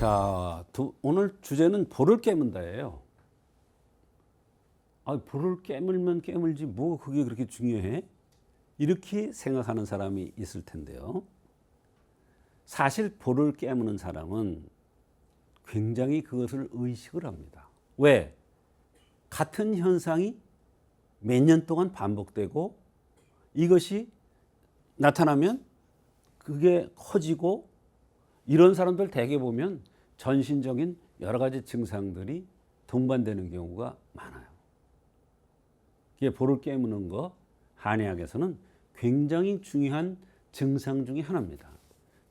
자, 오늘 주제는 볼을 깨문다예요. 볼을 깨물면 깨물지 뭐 그게 그렇게 중요해? 이렇게 생각하는 사람이 있을 텐데요. 사실 볼을 깨무는 사람은 굉장히 그것을 의식을 합니다. 왜? 같은 현상이 몇 년 동안 반복되고 이것이 나타나면 그게 커지고 이런 사람들 대개 보면 전신적인 여러 가지 증상들이 동반되는 경우가 많아요. 이게 볼을 깨무는 거 한의학에서는 굉장히 중요한 증상 중에 하나입니다.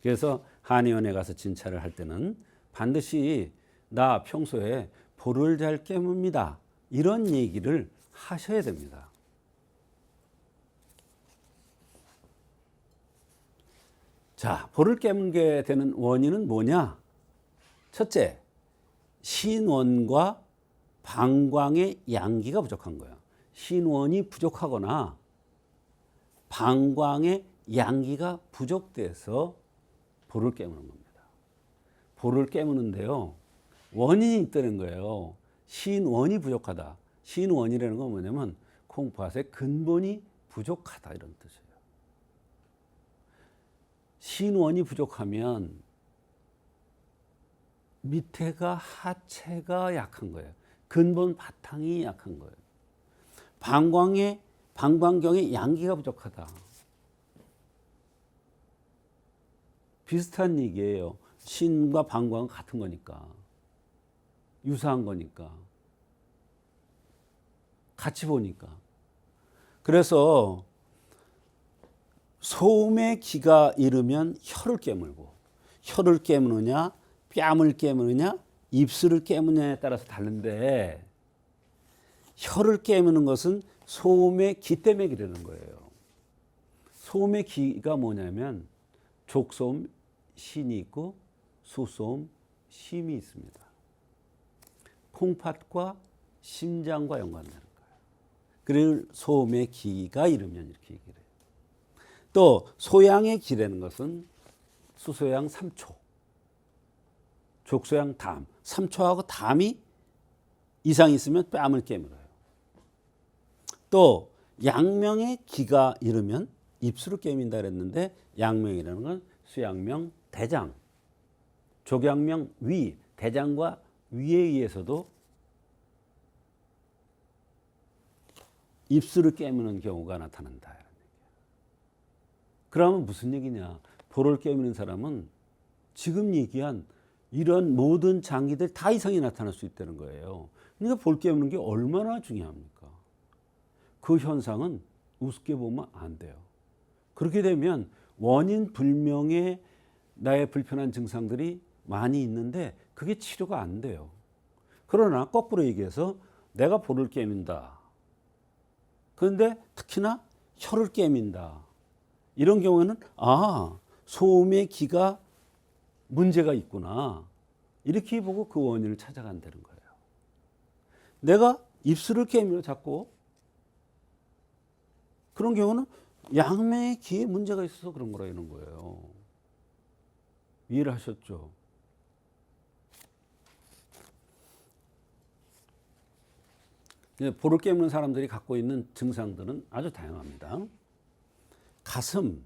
그래서 한의원에 가서 진찰을 할 때는 반드시 나 평소에 볼을 잘 깨뭅니다. 이런 얘기를 하셔야 됩니다. 자, 볼을 깨물게 되는 원인은 뭐냐? 첫째, 신원과 방광의 양기가 부족한 거예요. 신원이 부족하거나 방광의 양기가 부족돼서 볼을 깨무는 겁니다. 볼을 깨무는데요, 원인이 있다는 거예요. 신원이 부족하다. 신원이라는 건 뭐냐면 콩팥의 근본이 부족하다 이런 뜻이에요. 신원이 부족하면 밑에가 하체가 약한 거예요. 근본 바탕이 약한 거예요. 방광경의 양기가 부족하다. 비슷한 얘기예요. 신과 방광은 같은 거니까. 유사한 거니까. 같이 보니까. 그래서 소음의 기가 이르면 혀를 깨물고, 혀를 깨무느냐 뺨을 깨무느냐 입술을 깨무느냐에 따라서 다른데, 혀를 깨무는 것은 소음의 기 때문에 그러는 거예요. 소음의 기가 뭐냐면 족소음, 신이 있고 수소음, 심이 있습니다. 콩팥과 심장과 연관되는 거예요. 그래서 소음의 기가 이르면 이렇게 얘기를 해요. 또 소양의 기라는 것은 수소양 3초, 족소양 담, 3초하고 담이 이상 있으면 뺨을 깨물어요. 또 양명의 기가 이르면 입술을 깨민다 그랬는데, 양명이라는 건 수양명, 대장, 족양명, 위, 대장과 위에 의해서도 입술을 깨무는 경우가 나타난다. 그러면 무슨 얘기냐? 볼을 깨무는 사람은 지금 얘기한 이런 모든 장기들 다 이상이 나타날 수 있다는 거예요. 그러니까 볼 깨무는 게 얼마나 중요합니까? 그 현상은 우습게 보면 안 돼요. 그렇게 되면 원인 불명의 나의 불편한 증상들이 많이 있는데 그게 치료가 안 돼요. 그러나 거꾸로 얘기해서 내가 볼을 깨민다. 그런데 특히나 혀를 깨민다. 이런 경우에는 소음의 기가 문제가 있구나. 이렇게 보고 그 원인을 찾아간다는 거예요. 내가 입술을 깨물어 자꾸, 그런 경우는 양명의 기에 문제가 있어서 그런 거라는 거예요. 이해를 하셨죠? 볼을 깨무는 사람들이 갖고 있는 증상들은 아주 다양합니다. 가슴,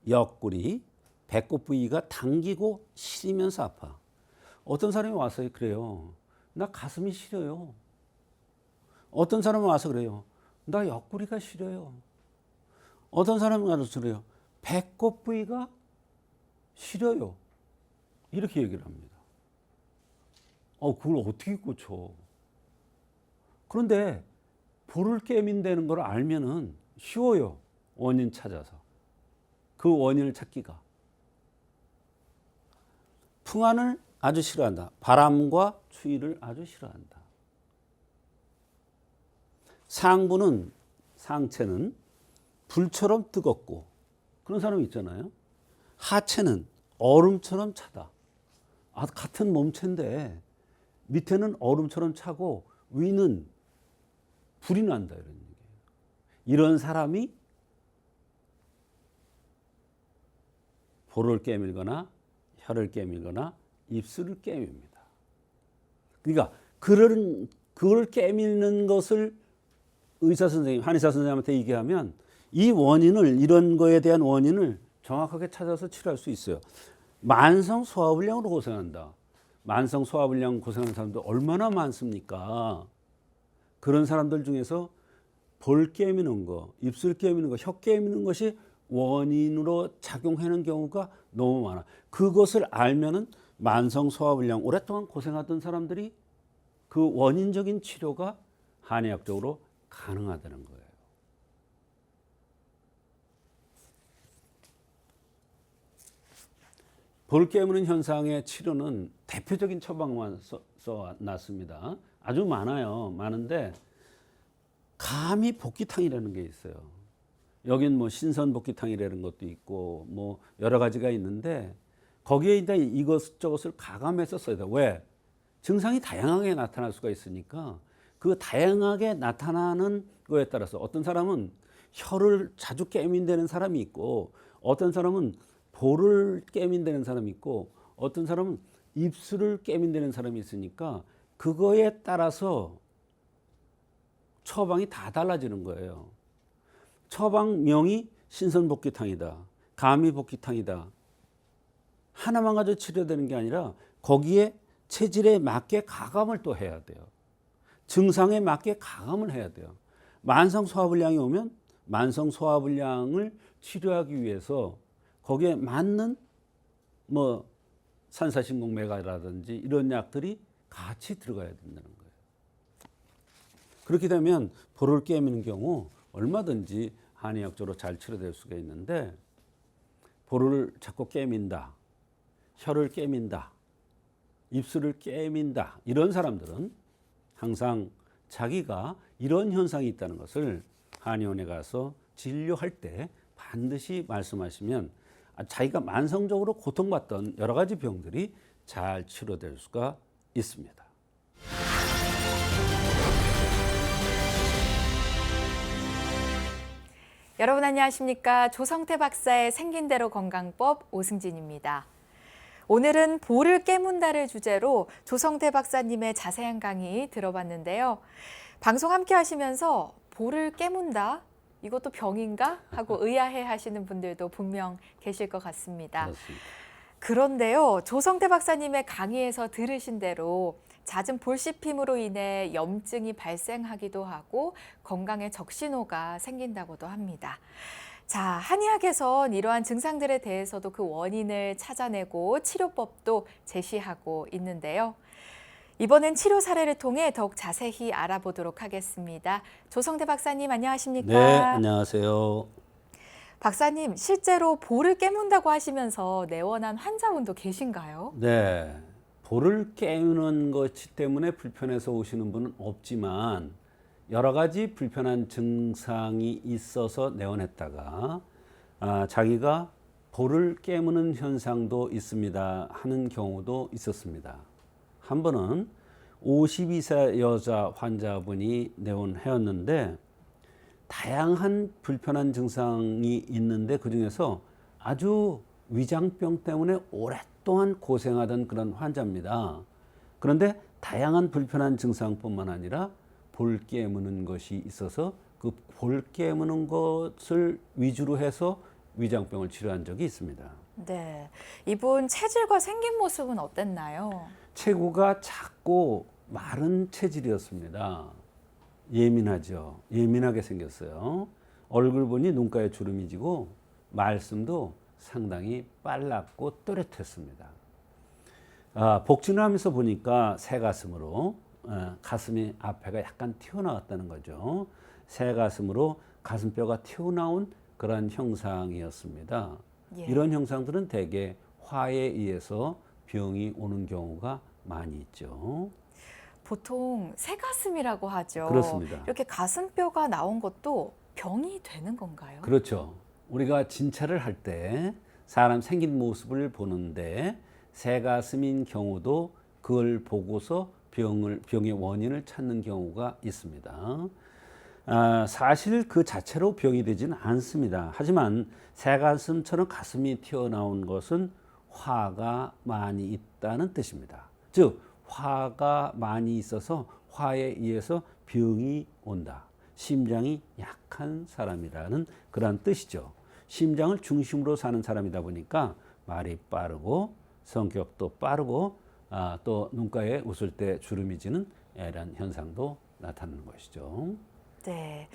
옆구리, 배꼽 부위가 당기고 시리면서 아파. 어떤 사람이 와서 그래요. 나 가슴이 시려요. 어떤 사람은 와서 그래요. 나 옆구리가 시려요. 어떤 사람은 와서 그래요. 배꼽 부위가 시려요. 이렇게 얘기를 합니다. 그걸 어떻게 고쳐? 그런데 볼을 깨민다는 걸 알면은 쉬워요. 원인 찾아서. 그 원인을 찾기가. 풍한을 아주 싫어한다. 바람과 추위를 아주 싫어한다. 상체는 불처럼 뜨겁고, 그런 사람 있잖아요. 하체는 얼음처럼 차다. 같은 몸체인데 밑에는 얼음처럼 차고 위는 불이 난다, 이런 얘기예요. 이런 사람이 볼을 깨밀거나 혀를 깨밀거나 입술을 깨밉니다. 그러니까 그걸 깨미는 것을 의사 선생님, 한의사 선생님한테 얘기하면 이 원인을, 이런 거에 대한 원인을 정확하게 찾아서 치료할 수 있어요. 만성 소화불량으로 고생한다. 만성 소화불량 고생하는 사람들 얼마나 많습니까? 그런 사람들 중에서 볼 깨미는 거, 입술 깨미는 거, 혀 깨미는 것이 원인으로 작용하는 경우가 너무 많아. 그것을 알면은 만성 소화불량 오랫동안 고생하던 사람들이 그 원인적인 치료가 한의학적으로 가능하다는 거예요. 볼 깨무는 현상의 치료는 대표적인 처방만 써놨습니다. 아주 많아요. 많은데 감히 복기탕이라는 게 있어요. 여긴 뭐 신선 복기탕이라는 것도 있고 뭐 여러 가지가 있는데 거기에 이것저것을 가감해서 써야 돼요. 왜? 증상이 다양하게 나타날 수가 있으니까 그 다양하게 나타나는 거에 따라서 어떤 사람은 혀를 자주 깨민다는 사람이 있고 어떤 사람은 볼을 깨민다는 사람이 있고 어떤 사람은 입술을 깨민다는 사람이 있으니까 그거에 따라서 처방이 다 달라지는 거예요. 처방명이 신선복기탕이다, 감미복기탕이다 하나만 가지고 치료되는 게 아니라 거기에 체질에 맞게 가감을 또 해야 돼요. 증상에 맞게 가감을 해야 돼요. 만성 소화불량이 오면 만성 소화불량을 치료하기 위해서 거기에 맞는 뭐 산사신공매가라든지 이런 약들이 같이 들어가야 된다는 거예요. 그렇게 되면 볼을 깨미는 경우 얼마든지 한의학적으로 잘 치료될 수가 있는데 볼을 자꾸 깨민다, 혀를 깨민다, 입술을 깨민다 이런 사람들은 항상 자기가 이런 현상이 있다는 것을 한의원에 가서 진료할 때 반드시 말씀하시면 자기가 만성적으로 고통받던 여러 가지 병들이 잘 치료될 수가 있습니다. 여러분 안녕하십니까? 조성태 박사의 생긴대로 건강법 오승진입니다. 오늘은 볼을 깨문다를 주제로 조성태 박사님의 자세한 강의 들어봤는데요. 방송 함께 하시면서 볼을 깨문다? 이것도 병인가? 하고 의아해 하시는 분들도 분명 계실 것 같습니다. 그렇습니다. 그런데요, 조성태 박사님의 강의에서 들으신 대로 잦은 볼 씹힘으로 인해 염증이 발생하기도 하고 건강에 적신호가 생긴다고도 합니다. 자, 한의학에선 이러한 증상들에 대해서도 그 원인을 찾아내고 치료법도 제시하고 있는데요. 이번엔 치료 사례를 통해 더욱 자세히 알아보도록 하겠습니다. 조성태 박사님 안녕하십니까? 네, 안녕하세요. 박사님, 실제로 볼을 깨문다고 하시면서 내원한 환자분도 계신가요? 네, 볼을 깨무는 것 때문에 불편해서 오시는 분은 없지만 여러 가지 불편한 증상이 있어서 내원했다가 자기가 볼을 깨무는 현상도 있습니다 하는 경우도 있었습니다. 한 번은 52세 여자 환자분이 내원하였는데 다양한 불편한 증상이 있는데 그중에서 아주 위장병 때문에 오랫동안 고생하던 그런 환자입니다. 그런데 다양한 불편한 증상뿐만 아니라 볼 깨무는 것이 있어서 그 볼 깨무는 것을 위주로 해서 위장병을 치료한 적이 있습니다. 네, 이분 체질과 생긴 모습은 어땠나요? 체구가 작고 마른 체질이었습니다. 예민하죠. 예민하게 생겼어요. 얼굴 보니 눈가에 주름이 지고 말씀도 상당히 빨랐고 또렷했습니다. 복진을 하면서 보니까 새가슴으로 가슴이 앞에가 약간 튀어나왔다는 거죠. 새가슴으로 가슴뼈가 튀어나온 그런 형상이었습니다. 예. 이런 형상들은 대개 화에 의해서 병이 오는 경우가 많이 있죠. 보통 새가슴이라고 하죠. 그렇습니다. 이렇게 가슴뼈가 나온 것도 병이 되는 건가요? 그렇죠. 우리가 진찰을 할 때 사람 생긴 모습을 보는데 새가슴인 경우도 그걸 보고서 병의 원인을 찾는 경우가 있습니다. 사실 그 자체로 병이 되지는 않습니다. 하지만 새가슴처럼 가슴이 튀어나온 것은 화가 많이 있다는 뜻입니다. 즉 화가 많이 있어서 화에 의해서 병이 온다. 심장이 약한 사람이라는 그런 뜻이죠. 심장을 중심으로 사는 사람이다 보니까 말이 빠르고 성격도 빠르고 또 눈가에 웃을 때 주름이 지는 이런 현상도 나타나는 것이죠. 네.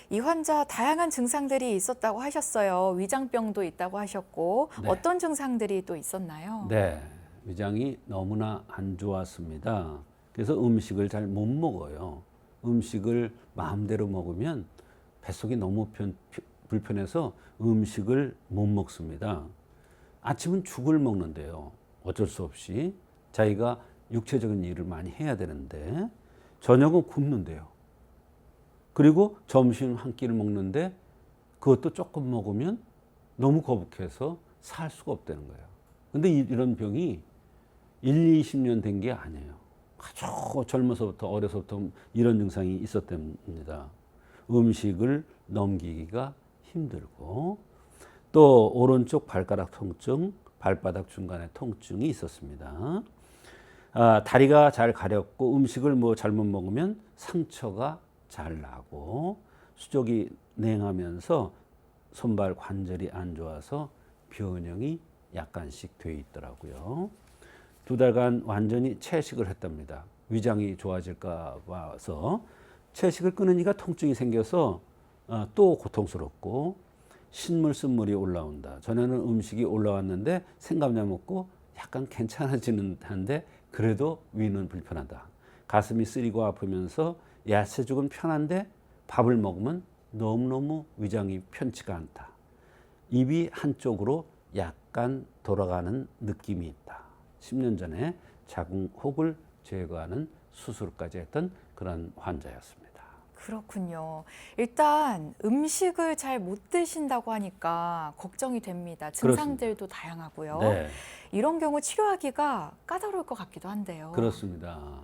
이 환자 다양한 증상들이 있었다고 하셨어요. 위장병도 있다고 하셨고 네. 어떤 증상들이 또 있었나요? 네, 위장이 너무나 안 좋았습니다. 그래서 음식을 잘 못 먹어요. 음식을 마음대로 먹으면 뱃속이 너무 불편해서 음식을 못 먹습니다. 아침은 죽을 먹는데요. 어쩔 수 없이 자기가 육체적인 일을 많이 해야 되는데 저녁은 굶는데요. 그리고 점심 한 끼를 먹는데 그것도 조금 먹으면 너무 거북해서 살 수가 없다는 거예요. 근데 이런 병이 20년 된 게 아니에요. 아주 젊어서부터 어려서부터 이런 증상이 있었답니다. 음식을 넘기기가 힘들고 또 오른쪽 발가락 통증, 발바닥 중간에 통증이 있었습니다. 다리가 잘 가렵고 음식을 잘못 먹으면 상처가 잘 나고 수족이 냉하면서 손발 관절이 안 좋아서 변형이 약간씩 돼 있더라고요. 2달간 완전히 채식을 했답니다. 위장이 좋아질까 봐서 채식을 끊으니까 통증이 생겨서 또 고통스럽고 신물 쓴물이 올라온다. 전에는 음식이 올라왔는데 생감자 먹고 약간 괜찮아지는 듯한데 그래도 위는 불편하다. 가슴이 쓰리고 아프면서 야채죽은 편한데 밥을 먹으면 너무너무 위장이 편치가 않다. 입이 한쪽으로 약간 돌아가는 느낌이 있다. 10년 전에 자궁혹을 제거하는 수술까지 했던 그런 환자였습니다. 그렇군요. 일단 음식을 잘 못 드신다고 하니까 걱정이 됩니다. 증상들도 다양하고요. 네, 이런 경우 치료하기가 까다로울 것 같기도 한데요. 그렇습니다.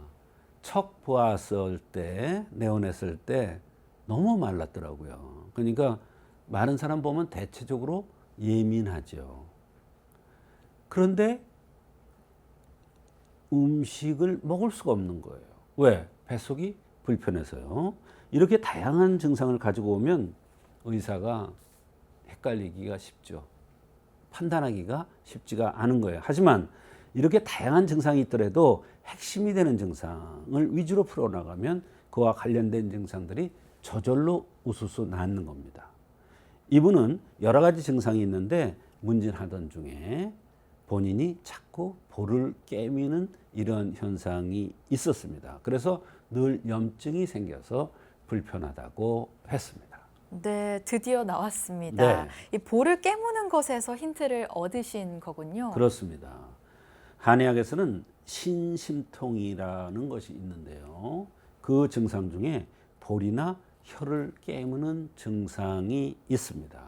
척 보았을 때, 내원했을 때 너무 말랐더라고요. 그러니까 마른 사람 보면 대체적으로 예민하죠. 그런데 음식을 먹을 수가 없는 거예요. 왜? 뱃속이 불편해서요. 이렇게 다양한 증상을 가지고 오면 의사가 헷갈리기가 쉽죠. 판단하기가 쉽지가 않은 거예요. 하지만 이렇게 다양한 증상이 있더라도 핵심이 되는 증상을 위주로 풀어나가면 그와 관련된 증상들이 저절로 우수수 낫는 겁니다. 이분은 여러 가지 증상이 있는데 문진하던 중에 본인이 자꾸 볼을 깨미는 이런 현상이 있었습니다. 그래서 늘 염증이 생겨서 불편하다고 했습니다. 네, 드디어 나왔습니다. 네. 이 볼을 깨무는 것에서 힌트를 얻으신 거군요. 그렇습니다. 한의학에서는 신심통이라는 것이 있는데요. 그 증상 중에 볼이나 혀를 깨무는 증상이 있습니다.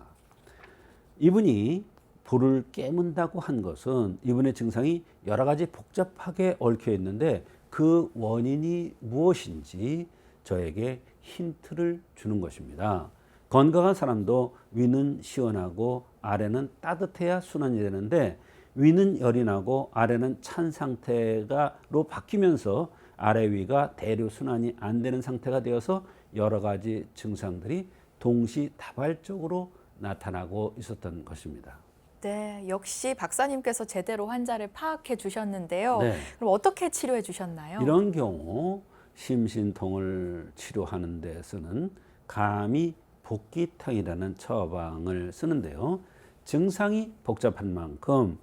이분이 볼을 깨문다고 한 것은 이분의 증상이 여러 가지 복잡하게 얽혀 있는데 그 원인이 무엇인지 저에게 힌트를 주는 것입니다. 건강한 사람도 위는 시원하고 아래는 따뜻해야 순환이 되는데 위는 열이 나고 아래는 찬 상태로 바뀌면서 아래 위가 대류 순환이 안 되는 상태가 되어서 여러 가지 증상들이 동시다발적으로 나타나고 있었던 것입니다. 네, 역시 박사님께서 제대로 환자를 파악해 주셨는데요. 네. 그럼 어떻게 치료해 주셨나요? 이런 경우 심신통을 치료하는 데 쓰는 감이 복기탕이라는 처방을 쓰는데요. 증상이 복잡한 만큼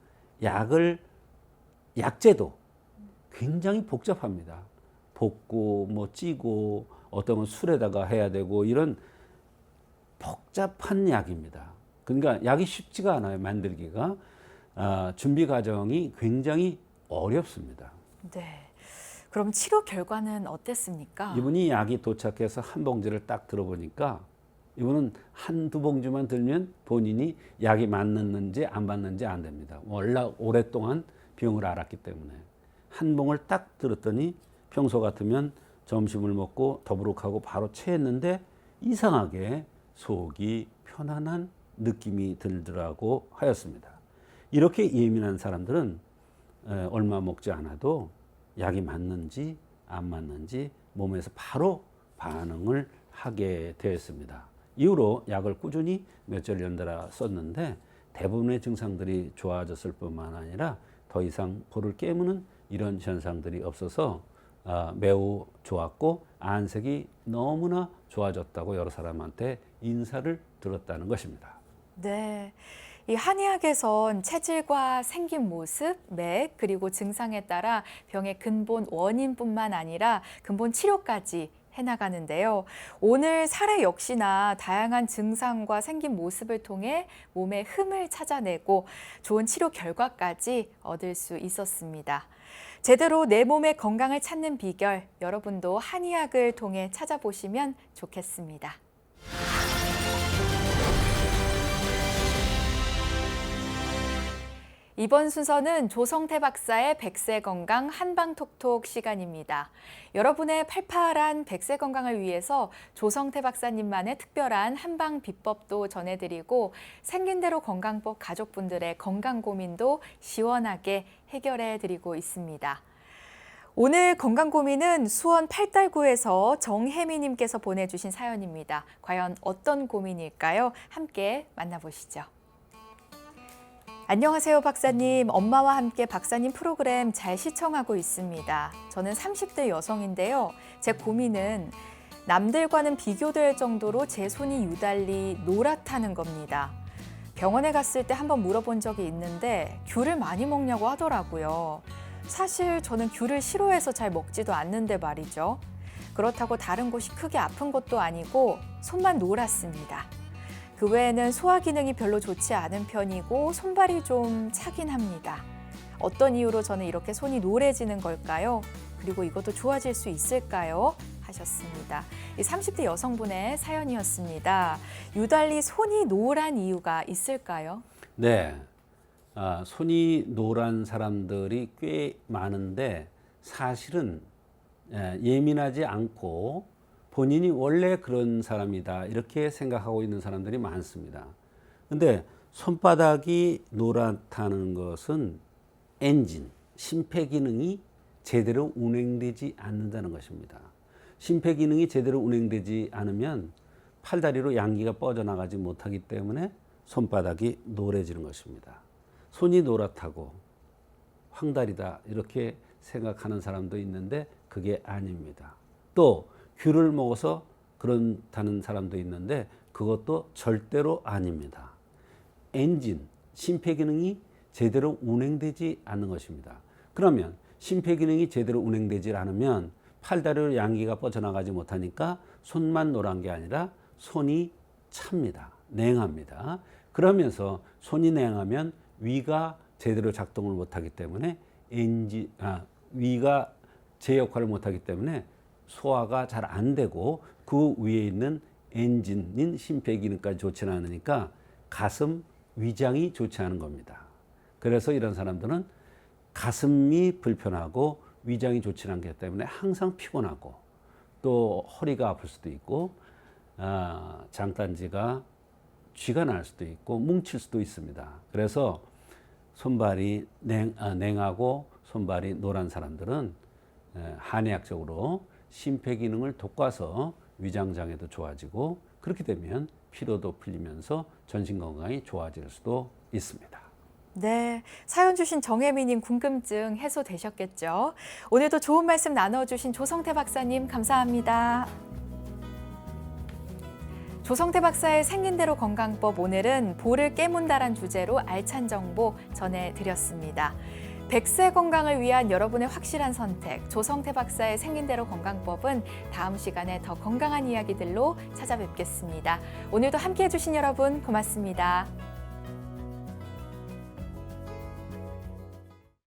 약제도 굉장히 복잡합니다. 볶고 찌고 어떤 건 술에다가 해야 되고 이런 복잡한 약입니다. 그러니까 약이 쉽지가 않아요. 만들기가. 준비 과정이 굉장히 어렵습니다. 네. 그럼 치료 결과는 어땠습니까? 이분이 약이 도착해서 한 봉지를 딱 들어보니까 이분은 한두 봉지만 들면 본인이 약이 맞는지 안 맞는지 안 됩니다. 워낙 오랫동안 병을 앓았기 때문에. 한 봉을 딱 들었더니 평소 같으면 점심을 먹고 더부룩하고 바로 체했는데 이상하게 속이 편안한 느낌이 들더라고 하였습니다. 이렇게 예민한 사람들은 얼마 먹지 않아도 약이 맞는지 안 맞는지 몸에서 바로 반응을 하게 되었습니다. 이후로 약을 꾸준히 몇절 연달아 썼는데 대부분의 증상들이 좋아졌을 뿐만 아니라 더 이상 볼을 깨무는 이런 현상들이 없어서 매우 좋았고 안색이 너무나 좋아졌다고 여러 사람한테 인사를 들었다는 것입니다. 네. 이 한의학에선 체질과 생긴 모습, 맥, 그리고 증상에 따라 병의 근본 원인뿐만 아니라 근본 치료까지 해나가는데요. 오늘 사례 역시나 다양한 증상과 생긴 모습을 통해 몸의 흠을 찾아내고 좋은 치료 결과까지 얻을 수 있었습니다. 제대로 내 몸의 건강을 찾는 비결, 여러분도 한의학을 통해 찾아보시면 좋겠습니다. 이번 순서는 조성태 박사의 백세건강 한방톡톡 시간입니다. 여러분의 팔팔한 백세 건강을 위해서 조성태 박사님만의 특별한 한방 비법도 전해드리고 생긴 대로 건강법 가족분들의 건강 고민도 시원하게 해결해드리고 있습니다. 오늘 건강 고민은 수원 팔달구에서 정혜미님께서 보내주신 사연입니다. 과연 어떤 고민일까요? 함께 만나보시죠. 안녕하세요, 박사님. 엄마와 함께 박사님 프로그램 잘 시청하고 있습니다. 저는 30대 여성인데요. 제 고민은 남들과는 비교될 정도로 제 손이 유달리 노랗다는 겁니다. 병원에 갔을 때 한번 물어본 적이 있는데 귤을 많이 먹냐고 하더라고요. 사실 저는 귤을 싫어해서 잘 먹지도 않는데 말이죠. 그렇다고 다른 곳이 크게 아픈 것도 아니고 손만 노랗습니다. 그 외에는 소화 기능이 별로 좋지 않은 편이고 손발이 좀 차긴 합니다. 어떤 이유로 저는 이렇게 손이 노래지는 걸까요? 그리고 이것도 좋아질 수 있을까요? 하셨습니다. 이 30대 여성분의 사연이었습니다. 유달리 손이 노란 이유가 있을까요? 네, 손이 노란 사람들이 꽤 많은데 사실은 예민하지 않고 본인이 원래 그런 사람이다 이렇게 생각하고 있는 사람들이 많습니다. 근데 손바닥이 노랗다는 것은 엔진, 심폐기능이 제대로 운행되지 않는다는 것입니다. 심폐기능이 제대로 운행되지 않으면 팔다리로 양기가 뻗어나가지 못하기 때문에 손바닥이 노래지는 것입니다. 손이 노랗다고 황달이다 이렇게 생각하는 사람도 있는데 그게 아닙니다. 또 귤을 먹어서 그렇다는 사람도 있는데 그것도 절대로 아닙니다. 엔진, 심폐기능이 제대로 운행되지 않는 것입니다. 그러면 심폐기능이 제대로 운행되지 않으면 팔다리로 양기가 뻗어나가지 못하니까 손만 노란 게 아니라 손이 찹니다. 냉합니다. 그러면서 손이 냉하면 위가 제대로 작동을 못하기 때문에 위가 제 역할을 못하기 때문에 소화가 잘 안 되고 그 위에 있는 엔진인 심폐기능까지 좋지 않으니까 가슴, 위장이 좋지 않은 겁니다. 그래서 이런 사람들은 가슴이 불편하고 위장이 좋지 않기 때문에 항상 피곤하고 또 허리가 아플 수도 있고 장단지가 쥐가 날 수도 있고 뭉칠 수도 있습니다. 그래서 손발이 냉하고 손발이 노란 사람들은 한의학적으로 심폐기능을 돋궈서 위장장애도 좋아지고 그렇게 되면 피로도 풀리면서 전신 건강이 좋아질 수도 있습니다. 네, 사연 주신 정혜미님 궁금증 해소되셨겠죠? 오늘도 좋은 말씀 나눠주신 조성태 박사님 감사합니다. 조성태 박사의 생긴 대로 건강법, 오늘은 볼을 깨문다란 주제로 알찬 정보 전해드렸습니다. 백세 건강을 위한 여러분의 확실한 선택, 조성태 박사의 생긴 대로 건강법은 다음 시간에 더 건강한 이야기들로 찾아뵙겠습니다. 오늘도 함께해 주신 여러분 고맙습니다.